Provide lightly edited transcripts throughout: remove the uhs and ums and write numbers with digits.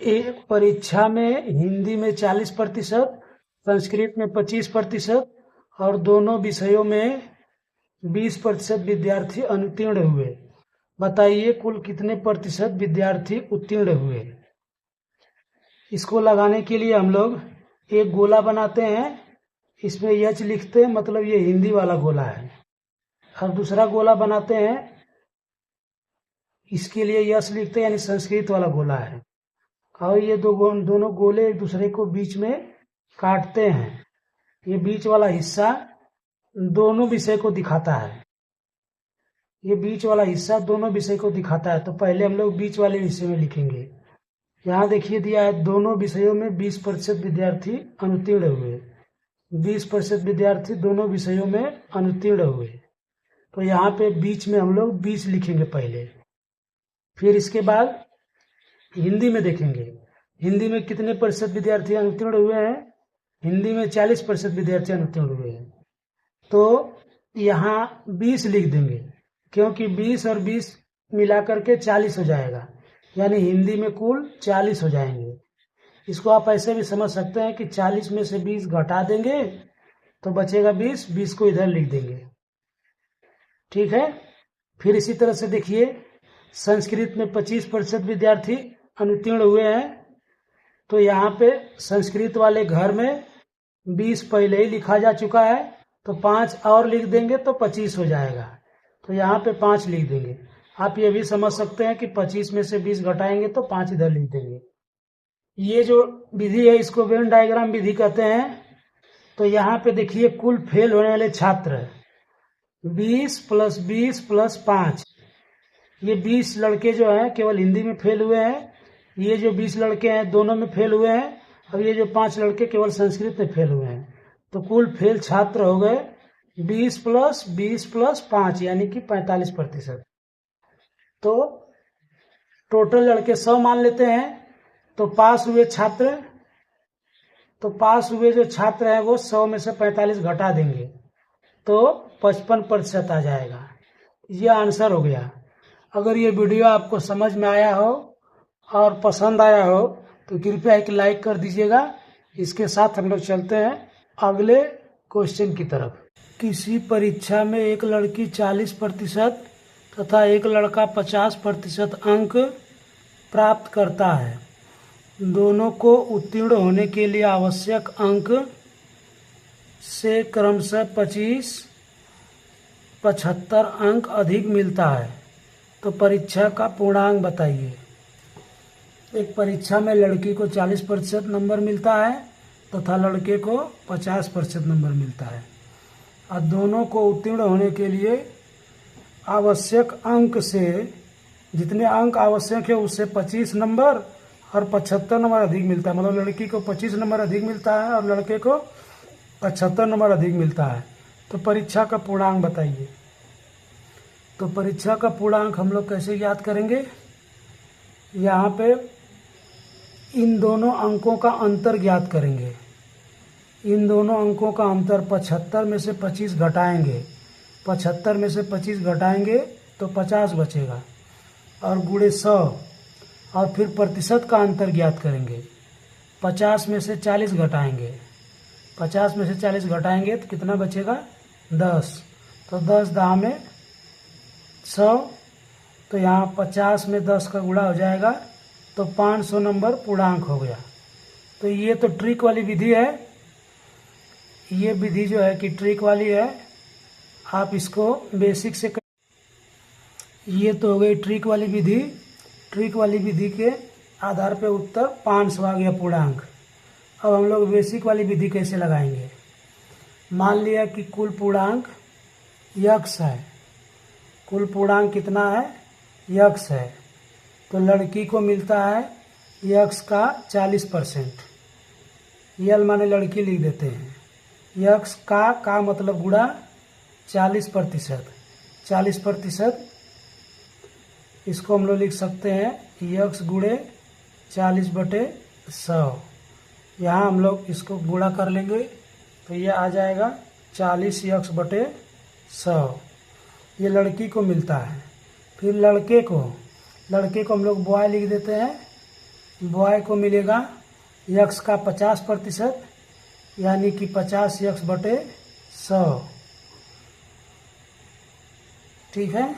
एक परीक्षा में हिंदी में 40%, संस्कृत में 25% और दोनों विषयों में 20% विद्यार्थी अनुत्तीर्ण हुए। बताइए कुल कितने प्रतिशत विद्यार्थी उत्तीर्ण हुए। इसको लगाने के लिए हम लोग एक गोला बनाते हैं, इसमें यच लिखते हैं, मतलब ये हिंदी वाला गोला है। और दूसरा गोला बनाते हैं, इसके लिए यश लिखते हैं, यानी संस्कृत वाला गोला है। और ये दोनों गोले एक दूसरे को बीच में काटते हैं। ये बीच वाला हिस्सा दोनों विषय को दिखाता है। ये बीच वाला हिस्सा दोनों विषय को दिखाता है। तो पहले हम लोग बीच वाले विषय में लिखेंगे। यहाँ देखिए दिया है, दोनों विषयों में 20% विद्यार्थी अनुत्तीर्ण हुए। 20% विद्यार्थी दोनों विषयों में अनुत्तीर्ण हुए। तो यहाँ पे बीच में हम लोग 20 लिखेंगे पहले। फिर इसके बाद हिंदी में देखेंगे, हिंदी में कितने प्रतिशत विद्यार्थी अनुत्तीर्ण हुए हैं। हिंदी में 40% विद्यार्थी अनुत्तीर्ण हुए हैं। तो यहाँ 20 लिख देंगे, क्योंकि 20 और 20 मिलाकर के 40 हो जाएगा, यानी हिंदी में कुल 40 हो जाएंगे। इसको आप ऐसे भी समझ सकते हैं कि 40 में से 20 घटा देंगे तो बचेगा 20, 20 को इधर लिख देंगे। ठीक है। फिर इसी तरह से देखिए, संस्कृत में 25% विद्यार्थी अनुत्तीर्ण हुए हैं। तो यहाँ पे संस्कृत वाले घर में 20 पहले ही लिखा जा चुका है, तो 5 और लिख देंगे तो 25 हो जाएगा। तो यहाँ पे 5 लिख देंगे। आप ये भी समझ सकते हैं कि 25 में से 20 घटाएंगे तो 5 इधर लिख देंगे। ये जो विधि है इसको वेन डायग्राम विधि कहते हैं। तो यहाँ पे देखिए कुल फेल होने वाले छात्र 20 + 20 + 5। ये 20 लड़के जो हैं केवल हिंदी में फेल हुए हैं। ये जो 20 लड़के हैं दोनों में फेल हुए हैं। और ये जो 5 लड़के केवल संस्कृत में फेल हुए हैं। तो कुल फेल छात्र हो गए 20 + 20 + 5, यानी कि 45%। तो टोटल लड़के 100 मान लेते हैं। तो पास हुए छात्र, तो पास हुए जो छात्र हैं वो 100 में से 45 घटा देंगे तो 55% आ जाएगा। यह आंसर हो गया। अगर ये वीडियो आपको समझ में आया हो और पसंद आया हो तो कृपया एक लाइक कर दीजिएगा। इसके साथ हम लोग चलते हैं अगले क्वेश्चन की तरफ। किसी परीक्षा में एक लड़की 40% तथा एक लड़का 50% अंक प्राप्त करता है। दोनों को उत्तीर्ण होने के लिए आवश्यक अंक से क्रमशः 25, 75 अंक अधिक मिलता है। तो परीक्षा का पूर्णांक बताइए। एक परीक्षा में लड़की को 40% नंबर मिलता है तथा लड़के को 50% नंबर मिलता है। और दोनों को उत्तीर्ण होने के लिए आवश्यक अंक से, जितने अंक आवश्यक है उससे 25 नंबर और 75 नंबर अधिक मिलता है। मतलब लड़की को 25 नंबर अधिक मिलता है और लड़के को 75 नंबर अधिक मिलता है। तो परीक्षा का पूर्णांक बताइए। तो परीक्षा का पूर्णांक हम लोग कैसे याद करेंगे। यहाँ पे इन दोनों अंकों का अंतर ज्ञात करेंगे। इन दोनों अंकों का अंतर 75 में से 25 घटाएंगे। 75 में से 25 घटाएंगे तो 50 बचेगा और गुणे 100। और फिर प्रतिशत का अंतर ज्ञात करेंगे। 50 में से 40 घटाएंगे। 50 में से 40 घटाएंगे तो कितना बचेगा 10। तो 10 दाह में 100। तो यहाँ 50 में 10 का गुणा हो जाएगा तो 500 नंबर पूर्णांक हो गया। तो ये तो ट्रिक वाली विधि है। ये विधि जो है कि ट्रिक वाली है, आप इसको बेसिक से ये तो हो गई ट्रिक वाली विधि। ट्रिक वाली विधि के आधार पे उत्तर 500 आ गया पूर्णांक। अब हम लोग बेसिक वाली विधि कैसे लगाएंगे। मान लिया कि कुल पूर्णांक यक्स है। कुल पूर्णांक कितना है, यक्स है। तो लड़की को मिलता है यक्स का 40%। यल माने लड़की लिख देते हैं। यक्स का मतलब गुणा 40%। 40% इसको हम लोग लिख सकते हैं यक्स गुणे 40/100। यहाँ हम लोग इसको गुणा कर लेंगे तो ये आ जाएगा 40 यक्स/100। ये लड़की को मिलता है। फिर लड़के को हम लोग बॉय लिख देते हैं। बॉय को मिलेगा यक्स का 50%, यानी कि 50 यक्स बटे 100। ठीक है।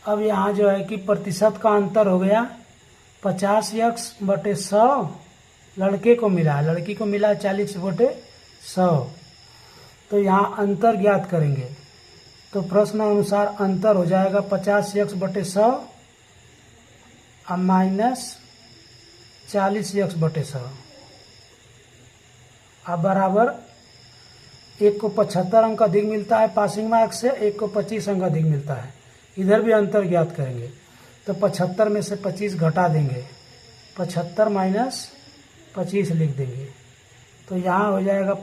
अब यहाँ जो है कि प्रतिशत का अंतर हो गया 50 यक्स बटे 100 लड़के को मिला, लड़की को मिला 40 बटे 100। तो यहाँ अंतर ज्ञात करेंगे। तो प्रश्न अनुसार अंतर हो जाएगा 50 यक्स बटे 100 अब माइनस 40 यक्स बटे 100 अब बराबर एक को 75 अंक अधिक मिलता है पासिंग मार्क्स से, एक को 25 अंक अधिक मिलता है। इधर भी अंतर ज्ञात करेंगे। तो 75 में से 25 घटा देंगे, 75 माइनस 25 लिख देंगे। तो यहाँ हो जाएगा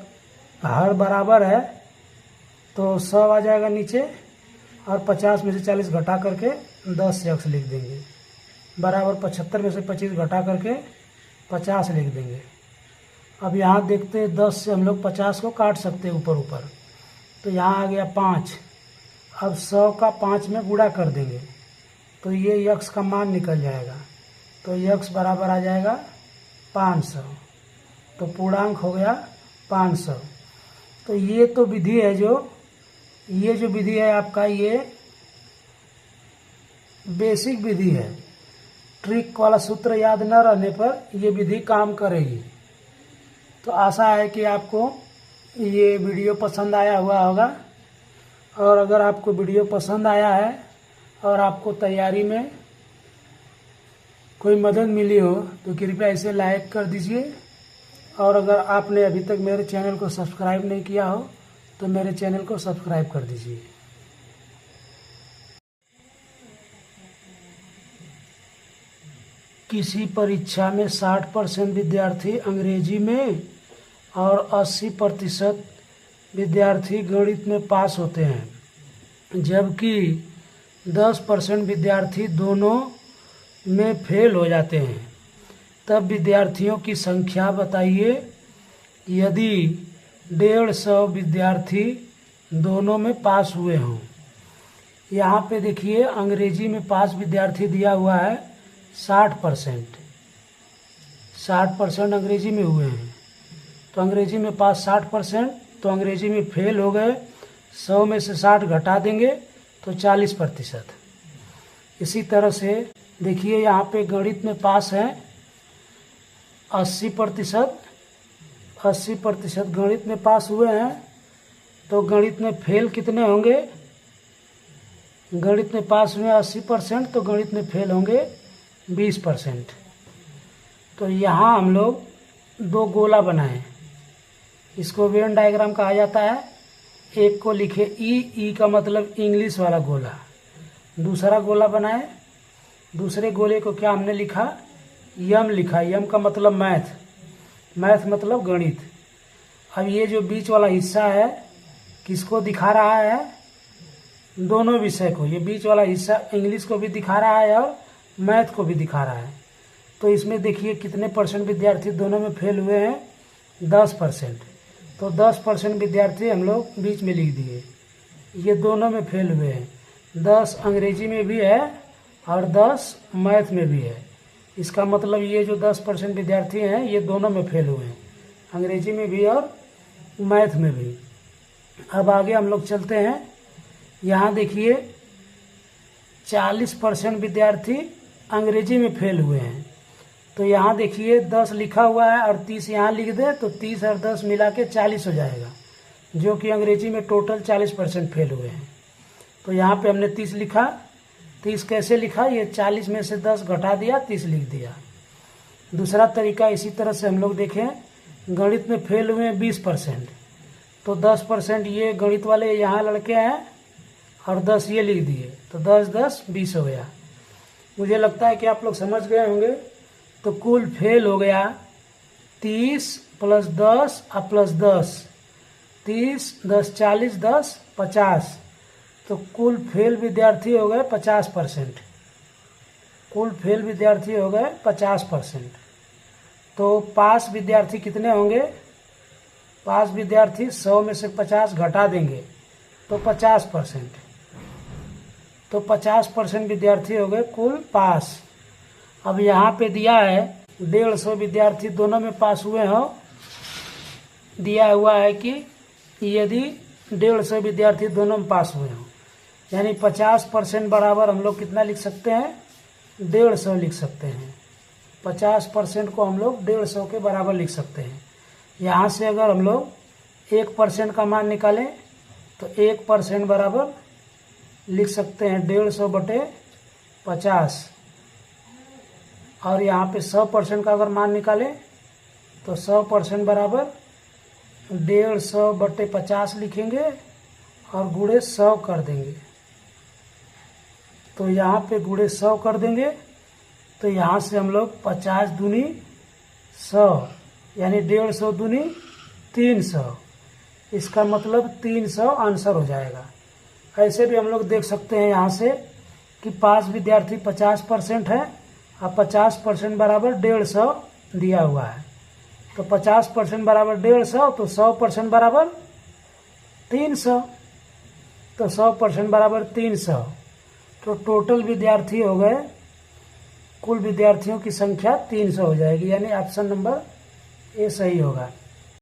हर बराबर है तो 100 आ जाएगा नीचे, और 50 में से 40 घटा करके 10 यक्स लिख देंगे, बराबर 75 में से 25 घटा करके 50 लिख देंगे। अब यहाँ देखते हैं 10 से हम लोग 50 को काट सकते हैं ऊपर ऊपर। तो यहाँ आ गया 5। अब 100 का 5 में गुणा कर देंगे तो ये यक्स का मान निकल जाएगा। तो यक्स बराबर आ जाएगा 500। तो पूर्णांक हो गया 500। तो ये तो विधि है ये जो विधि है आपका, ये बेसिक विधि है। ट्रिक वाला सूत्र याद न रहने पर ये विधि काम करेगी। तो आशा है कि आपको ये वीडियो पसंद आया हुआ होगा, और अगर आपको वीडियो पसंद आया है और आपको तैयारी में कोई मदद मिली हो तो कृपया इसे लाइक कर दीजिए। और अगर आपने अभी तक मेरे चैनल को सब्सक्राइब नहीं किया हो तो मेरे चैनल को सब्सक्राइब कर दीजिए। किसी परीक्षा में 60% विद्यार्थी अंग्रेजी में और 80% विद्यार्थी गणित में पास होते हैं, जबकि 10% विद्यार्थी दोनों में फेल हो जाते हैं। तब विद्यार्थियों की संख्या बताइए यदि 150 विद्यार्थी दोनों में पास हुए हों। यहाँ पे देखिए अंग्रेजी में पास विद्यार्थी दिया हुआ है 60%। 60% अंग्रेजी में हुए हैं, तो अंग्रेजी में पास 60%, तो अंग्रेजी में फेल हो गए 100 में से 60 घटा देंगे तो 40%। इसी तरह से देखिए यहाँ पे गणित में पास है 80%। 80% गणित में पास हुए हैं, तो गणित में फेल कितने होंगे? गणित में पास हुए 80%, तो गणित में फेल होंगे 20%। तो यहाँ हम लोग 2 गोला बनाए, इसको वेन डायग्राम कहा जाता है। एक को लिखे ई का मतलब इंग्लिश वाला गोला। दूसरा गोला बनाए, दूसरे गोले को क्या हमने लिखा? यम लिखा। यम का मतलब मैथ मतलब गणित। अब ये जो बीच वाला हिस्सा है किसको दिखा रहा है? दोनों विषय को। ये बीच वाला हिस्सा इंग्लिश को भी दिखा रहा है और मैथ को भी दिखा रहा है। तो इसमें देखिए कितने % विद्यार्थी दोनों में फेल हुए हैं? 10%। तो 10% विद्यार्थी हम लोग बीच में लिख दिए, ये दोनों में फेल हुए हैं। 10 अंग्रेजी में भी है और 10 मैथ में भी है। इसका मतलब ये जो 10% विद्यार्थी हैं ये दोनों में फेल हुए हैं, अंग्रेजी में भी और मैथ में भी। अब आगे हम लोग चलते हैं। यहाँ देखिए 40% विद्यार्थी अंग्रेजी में फेल हुए हैं। तो यहाँ देखिए 10 लिखा हुआ है और 30 यहाँ लिख दे तो 30 और 10 मिला के 40 हो जाएगा, जो कि अंग्रेजी में टोटल 40% फेल हुए हैं। तो यहाँ पे हमने 30 लिखा। 30 कैसे लिखा? ये 40 में से 10 घटा दिया, 30 लिख दिया। दूसरा तरीका इसी तरह से हम लोग देखें, गणित में फेल हुए हैं 20%, तो 10% ये गणित वाले यहाँ लड़के हैं और 10 ये लिख दिए, तो 10 10 20 हो गया। मुझे लगता है कि आप लोग समझ गए होंगे। तो कुल फेल हो गया 30 + 10 + 10, 30 10 40 10 50। तो कुल फेल विद्यार्थी हो गए 50%। कुल फेल विद्यार्थी हो गए 50%। तो पास विद्यार्थी कितने होंगे? पास विद्यार्थी 100 में से 50 घटा देंगे तो 50%। तो 50% विद्यार्थी हो गए कुल पास। अब यहाँ पे दिया है 150 विद्यार्थी दोनों में पास हुए हों, दिया हुआ है कि यदि 150 विद्यार्थी दोनों में पास हुए हों, यानी 50% बराबर हम लोग कितना लिख सकते हैं, 150 लिख सकते हैं। 50% को हम लोग 150 के बराबर लिख सकते हैं। यहाँ से अगर हम लोग 1% का मान निकालें तो 1% बराबर लिख सकते हैं 150 बटे 50, और यहाँ पे 100% का अगर मान निकालें तो 100% बराबर 150 बटे 50 लिखेंगे और गुणे 100 कर देंगे। तो यहाँ पे गुणे 100 कर देंगे, तो यहाँ से हम लोग 50 दूनी 100 यानी 150 दूनी 300, इसका मतलब 300 आंसर हो जाएगा। ऐसे भी हम लोग देख सकते हैं यहाँ से कि 5 विद्यार्थी 50% है और 50% बराबर 150 दिया हुआ है। तो 50% बराबर 150, तो 100% बराबर 300, तो 100% बराबर 300। तो टोटल विद्यार्थी हो गए, कुल विद्यार्थियों की संख्या 300 हो जाएगी, यानी ऑप्शन नंबर ए सही होगा।